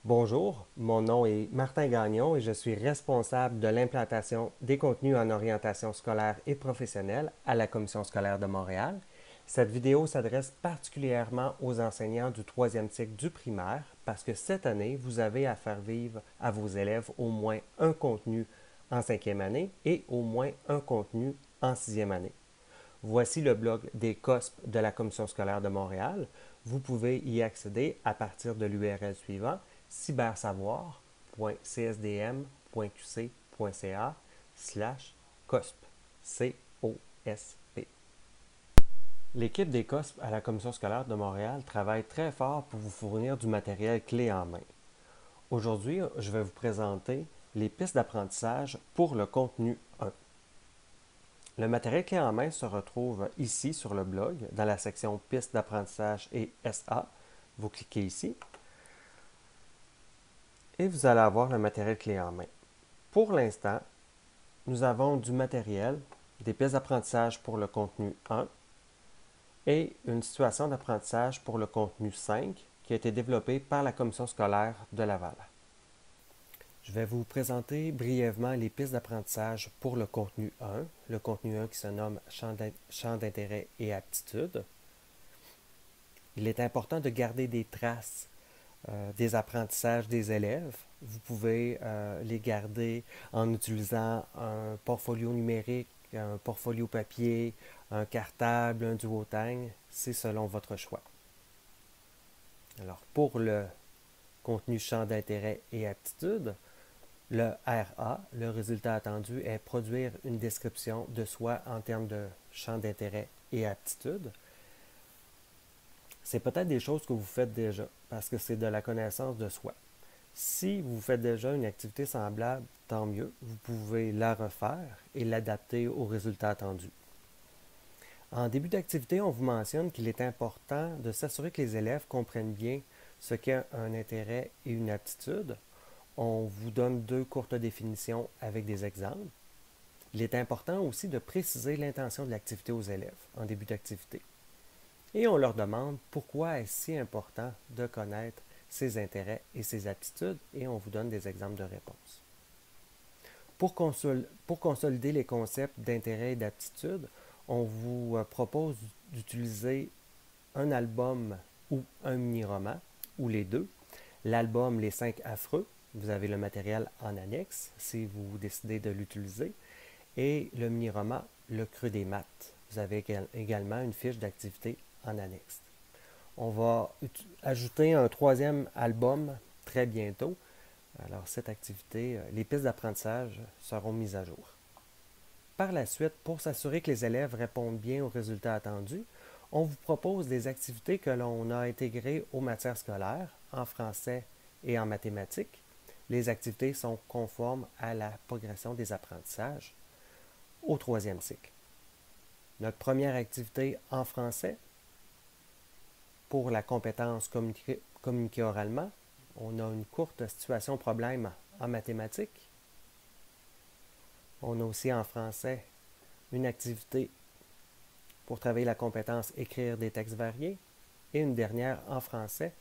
Bonjour, mon nom est Martin Gagnon et je suis responsable de l'implantation des contenus en orientation scolaire et professionnelle à la Commission scolaire de Montréal. Cette vidéo s'adresse particulièrement aux enseignants du troisième cycle du primaire parce que cette année, vous avez à faire vivre à vos élèves au moins un contenu en cinquième année et au moins un contenu en sixième année. Voici le blog des COSP de la Commission scolaire de Montréal. Vous pouvez y accéder à partir de l'URL suivant cybersavoir.csdm.qc.ca/COSP. COSP. L'équipe des COSP à la Commission scolaire de Montréal travaille très fort pour vous fournir du matériel clé en main. Aujourd'hui, je vais vous présenter les pistes d'apprentissage pour le contenu 1. Le matériel clé en main se retrouve ici sur le blog, dans la section Pistes d'apprentissage et SA. Vous cliquez ici et vous allez avoir le matériel clé en main. Pour l'instant, nous avons du matériel, des pistes d'apprentissage pour le contenu 1 et une situation d'apprentissage pour le contenu 5 qui a été développée par la commission scolaire de Laval. Je vais vous présenter brièvement les pistes d'apprentissage pour le contenu 1 qui se nomme champ d'intérêt et aptitudes. Il est important de garder des traces des apprentissages des élèves. Vous pouvez les garder en utilisant un portfolio numérique, un portfolio papier, un cartable, un duotang. C'est selon votre choix. Alors, pour le contenu champ d'intérêt et aptitude, le RA, le résultat attendu, est produire une description de soi en termes de champ d'intérêt et aptitude. C'est peut-être des choses que vous faites déjà, parce que c'est de la connaissance de soi. Si vous faites déjà une activité semblable, tant mieux, vous pouvez la refaire et l'adapter aux résultats attendus. En début d'activité, on vous mentionne qu'il est important de s'assurer que les élèves comprennent bien ce qu'est un intérêt et une aptitude. On vous donne deux courtes définitions avec des exemples. Il est important aussi de préciser l'intention de l'activité aux élèves en début d'activité. Et on leur demande pourquoi est-ce si important de connaître ses intérêts et ses aptitudes et on vous donne des exemples de réponses. Pour consolider les concepts d'intérêt et d'aptitude, on vous propose d'utiliser un album ou un mini-roman, ou les deux. L'album Les 5 affreux, vous avez le matériel en annexe si vous décidez de l'utiliser, et le mini-roman Le creux des maths. Vous avez également une fiche d'activité en annexe. On va ajouter un troisième album très bientôt. Alors, cette activité, les pistes d'apprentissage seront mises à jour. Par la suite, pour s'assurer que les élèves répondent bien aux résultats attendus, on vous propose des activités que l'on a intégrées aux matières scolaires, en français et en mathématiques. Les activités sont conformes à la progression des apprentissages au troisième cycle. Notre première activité en français, pour la compétence communiquer oralement, on a une courte situation problème en mathématiques. On a aussi en français une activité pour travailler la compétence écrire des textes variés et une dernière en français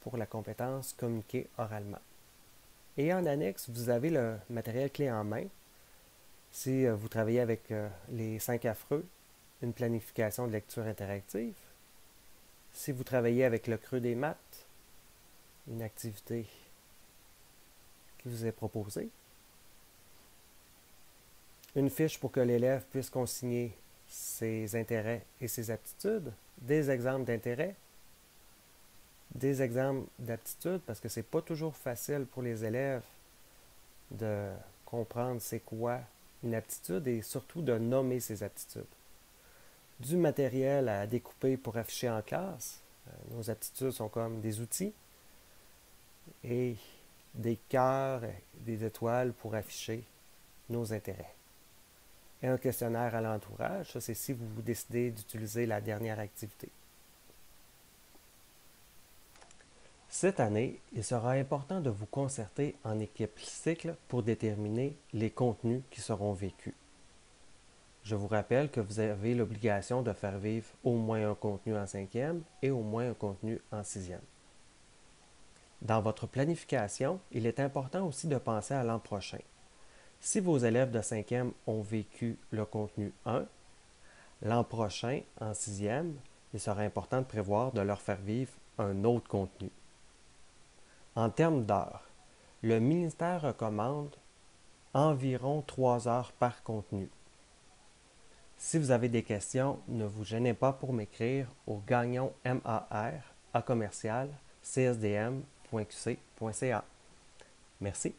pour la compétence communiquer oralement. Et en annexe, vous avez le matériel clé en main. Si vous travaillez avec les 5 affreux, une planification de lecture interactive. Si vous travaillez avec le creux des maths, une activité qui vous est proposée. Une fiche pour que l'élève puisse consigner ses intérêts et ses aptitudes, des exemples d'intérêts, des exemples d'aptitudes, parce que c'est pas toujours facile pour les élèves de comprendre c'est quoi une aptitude et surtout de nommer ses aptitudes. Du matériel à découper pour afficher en classe. Nos aptitudes sont comme des outils et des cœurs, des étoiles pour afficher nos intérêts. Et un questionnaire à l'entourage, ça c'est si vous décidez d'utiliser la dernière activité. Cette année, il sera important de vous concerter en équipe cycle pour déterminer les contenus qui seront vécus. Je vous rappelle que vous avez l'obligation de faire vivre au moins un contenu en cinquième et au moins un contenu en sixième. Dans votre planification, il est important aussi de penser à l'an prochain. Si vos élèves de 5e ont vécu le contenu 1, l'an prochain, en 6e, il sera important de prévoir de leur faire vivre un autre contenu. En termes d'heures, le ministère recommande environ 3 heures par contenu. Si vous avez des questions, ne vous gênez pas pour m'écrire au gagnonmar@csdm.qc.ca. Merci.